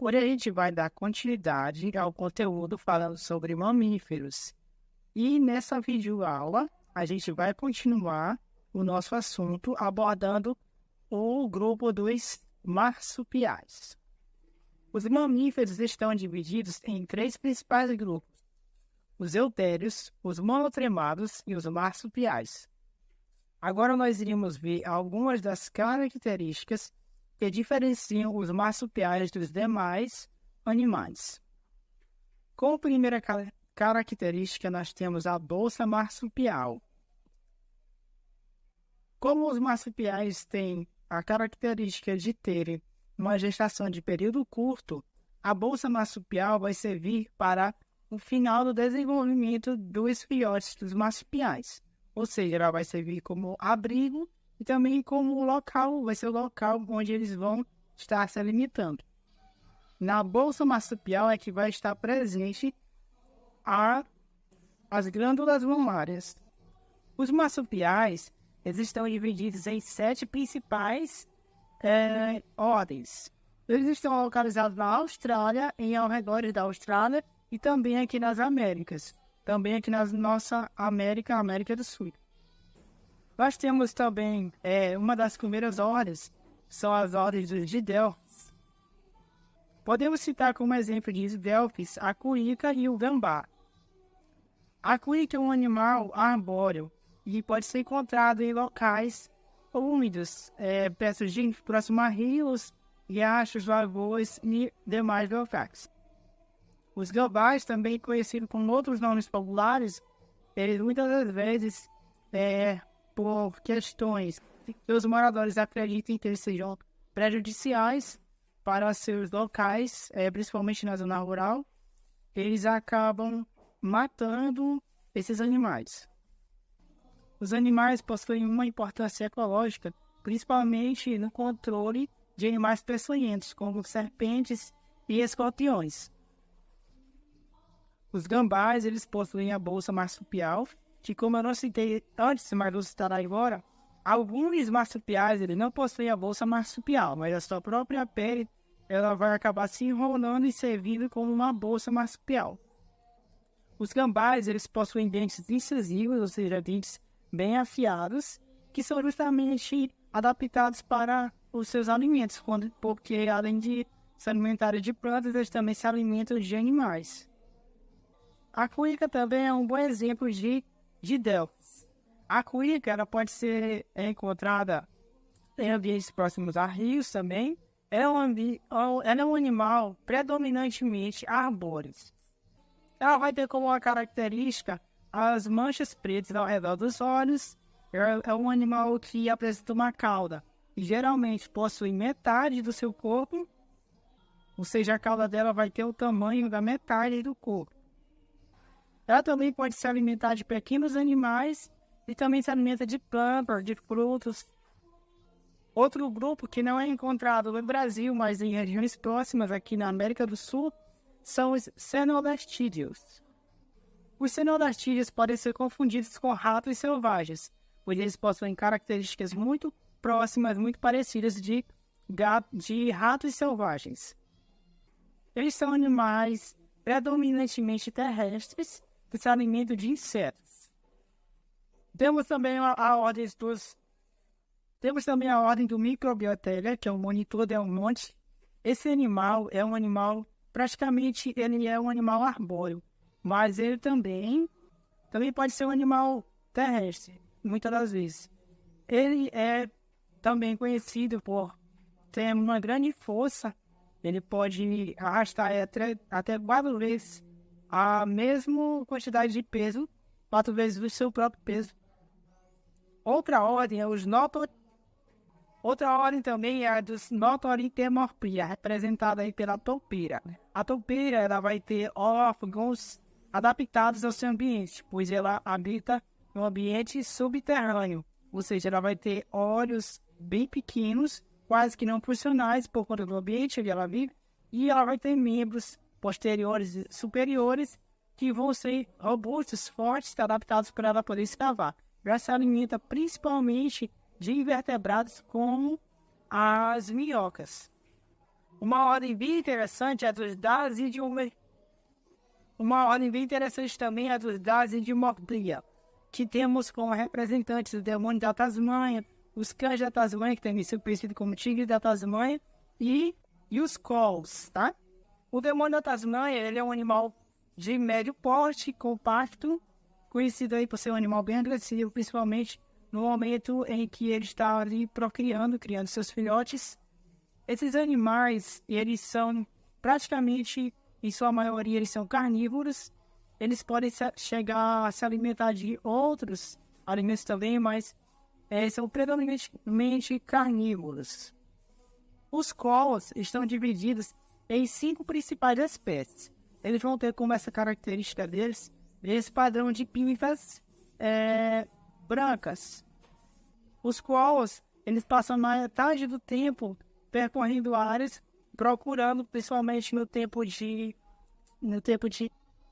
Hoje a gente vai dar continuidade ao conteúdo falando sobre mamíferos. E nessa videoaula, a gente vai continuar o nosso assunto abordando o grupo dos marsupiais. Os mamíferos estão divididos em três principais grupos: os eutérios, os monotremados e os marsupiais. Agora nós iremos ver algumas das características que diferenciam os marsupiais dos demais animais. Como primeira característica, nós temos a bolsa marsupial. Como os marsupiais têm a característica de terem uma gestação de período curto, a bolsa marsupial vai servir para o final do desenvolvimento dos filhotes dos marsupiais. Ou seja, ela vai servir como abrigo e também como local, vai ser o local onde eles vão estar se alimentando. Na bolsa marsupial é que vai estar presente as glândulas mamárias. Os marsupiais, eles estão divididos em 7 principais ordens. Eles estão localizados na Austrália, em arredores da Austrália e também aqui nas Américas. Também aqui na nossa América do Sul. Nós temos também, uma das primeiras ordens, são as ordens dos Didelphis. Podemos citar como exemplo de Didelphis a cuíca e o gambá. A cuíca é um animal arbóreo e pode ser encontrado em locais úmidos, próximo a rios, riachos, lagoas e demais locais. Os gambás, também conhecidos com outros nomes populares, eles muitas das vezes, por questões que os moradores acreditam que eles sejam prejudiciais para seus locais, principalmente na zona rural, eles acabam matando esses animais. Os animais possuem uma importância ecológica, principalmente no controle de animais peçonhentos, como serpentes e escorpiões. Os gambás, eles possuem a bolsa marsupial, que, como eu não citei antes, mas vou citar agora, alguns marsupiais eles não possuem a bolsa marsupial, mas a sua própria pele ela vai acabar se enrolando e servindo como uma bolsa marsupial. Os gambás, eles possuem dentes incisivos, ou seja, dentes bem afiados, que são justamente adaptados para os seus alimentos, porque além de se alimentarem de plantas, eles também se alimentam de animais. A cuíca também é um bom exemplo de Didelphis. A cuíca ela pode ser encontrada em ambientes próximos a rios também. Ela é um animal predominantemente arbóreo. Ela vai ter como uma característica as manchas pretas ao redor dos olhos. É um animal que apresenta uma cauda e geralmente possui metade do seu corpo, ou seja, a cauda dela vai ter o tamanho da metade do corpo. Ela também pode se alimentar de pequenos animais e também se alimenta de plantas, de frutos. Outro grupo que não é encontrado no Brasil, mas em regiões próximas aqui na América do Sul, são os cenodastidios. Os cenodastidios podem ser confundidos com ratos selvagens, pois eles possuem características muito próximas, muito parecidas de ratos selvagens. Eles são animais predominantemente terrestres que se alimentam de insetos. Temos também a ordem do Microbioteria, que é o monitor del monte. Esse animal é um animal, praticamente ele é um animal arbóreo, mas ele também pode ser um animal terrestre, muitas das vezes. Ele é também conhecido por ter uma grande força, ele pode arrastar até 4 vezes a mesma quantidade de peso, 4 vezes o seu próprio peso. Outra ordem também é a dos Notorintemorphia, representada aí pela toupeira. A toupeira ela vai ter órgãos adaptados ao seu ambiente, pois ela habita no ambiente subterrâneo, ou seja, ela vai ter olhos bem pequenos, quase que não funcionais por conta do ambiente onde ela vive, e ela vai ter membros posteriores e superiores que vão ser robustos, fortes, adaptados para ela poder escavar. Ela se alimenta principalmente de invertebrados como as minhocas. Uma ordem bem interessante é a dos dados e de uma ordem bem interessante também é a dos dados e de Mordria, que temos como representantes o demônio da Tasmânia, os cães da Tasmânia, que também são conhecidos como tigre da Tasmânia, e os Khals, tá? O demônio da Tasmânia, ele é um animal de médio porte, compacto, conhecido aí por ser um animal bem agressivo, principalmente no momento em que ele está ali procriando, criando seus filhotes. Esses animais, eles são praticamente, em sua maioria, eles são carnívoros. Eles podem chegar a se alimentar de outros alimentos também, mas são predominantemente carnívoros. Os Khals estão divididos em 5 principais espécies. Eles vão ter como essa característica deles esse padrão de pintas brancas. Os Khals, eles passam a metade do tempo percorrendo áreas, procurando, principalmente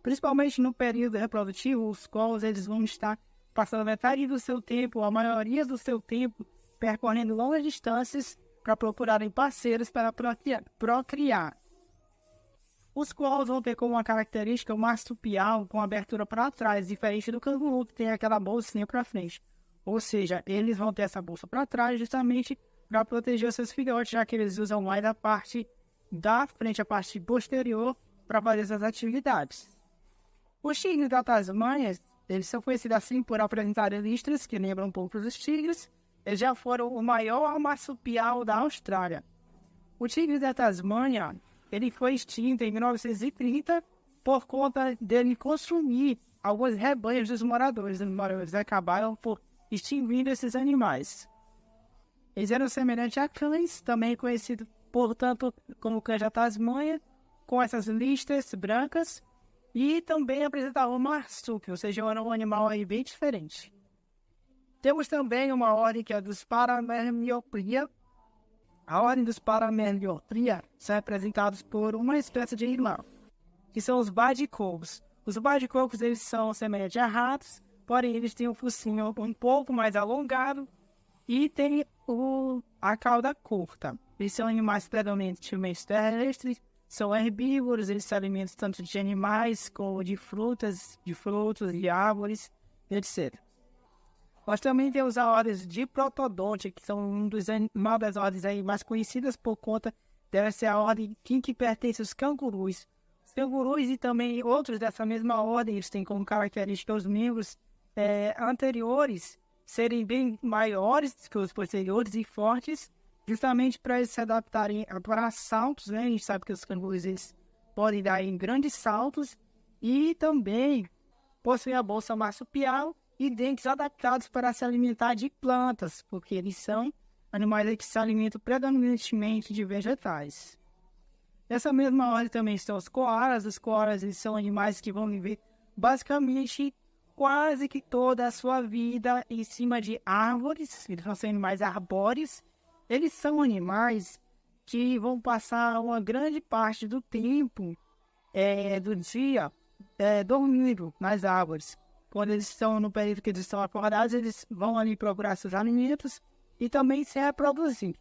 principalmente no período reprodutivo, os Khals, eles vão estar passando metade do seu tempo, a maioria do seu tempo, percorrendo longas distâncias para procurarem parceiros para procriar. Os Khals vão ter como uma característica o marsupial com abertura para trás, diferente do canguru, que tem aquela bolsinha para frente. Ou seja, eles vão ter essa bolsa para trás justamente para proteger os seus filhotes, já que eles usam mais a parte da frente, a parte posterior, para fazer essas atividades. Os tigres da Tasmânia, eles são conhecidos assim por apresentarem listras que lembram um pouco dos tigres. Eles já foram o maior marsupial da Austrália. O tigre da Tasmânia, ele foi extinto em 1930 por conta dele consumir alguns rebanhos dos moradores. Os moradores acabaram por extinguir esses animais. Eles eram semelhantes a cães, também conhecidos, portanto, como cães da Tasmânia, com essas listas brancas, e também apresentavam marsúpio, ou seja, era um animal aí bem diferente. Temos também uma ordem que é a dos Paramerniopria. A ordem dos Paramerniopria são representados por uma espécie de animal, que são os badicocos. Os badicocos, eles são semelhantes a ratos, porém eles têm um focinho um pouco mais alongado e tem a cauda curta. Eles são animais predominantemente terrestres, são herbívoros, eles se alimentam tanto de animais como de frutas, de frutos, de árvores, etc. Nós também temos a ordem de Protodonte, que são uma das ordens aí mais conhecidas por conta deve ser a ordem que pertence aos cangurus. Os cangurus e também outros dessa mesma ordem, eles têm como característica os membros anteriores serem bem maiores que os posteriores e fortes, justamente para eles se adaptarem para saltos, né? A gente sabe que os cangurus eles podem dar em grandes saltos e também possuem a bolsa marsupial e dentes adaptados para se alimentar de plantas, porque eles são animais que se alimentam predominantemente de vegetais. Nessa mesma ordem também estão os koalas. Os koalas eles são animais que vão viver basicamente quase que toda a sua vida em cima de árvores. Eles são animais arbóreos. Eles são animais que vão passar uma grande parte do tempo do dia dormindo nas árvores. Quando eles estão no período que eles estão acordados, eles vão ali procurar seus alimentos e também se reproduzir.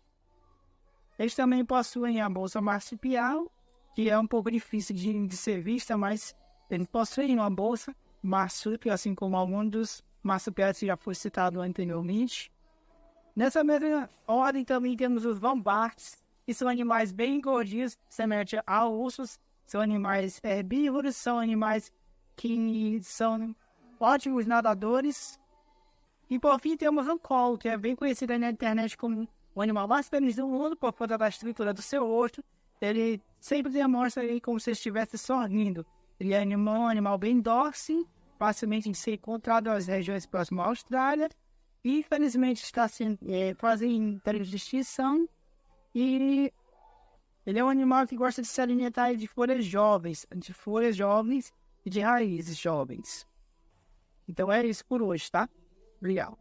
Eles também possuem a bolsa marsupial, que é um pouco difícil de ser vista, mas eles possuem uma bolsa marsúpio, assim como alguns dos marsupiais que já foi citado anteriormente. Nessa mesma ordem também temos os vambartes, que são animais bem gordinhos, semelhantes a ursos, são animais herbívoros, são animais que são ótimos nadadores. E por fim temos o Khal, que é bem conhecido na internet como o animal mais feliz do mundo por conta da estrutura do seu rosto. Ele sempre demonstra aí como se estivesse sorrindo. Ele é um animal bem dócil, facilmente de ser encontrado nas regiões próximas à Austrália. E infelizmente está quase em período de extinção. E ele é um animal que gosta de se alimentar de folhas jovens e de raízes jovens. Então é isso por hoje, tá? Obrigado.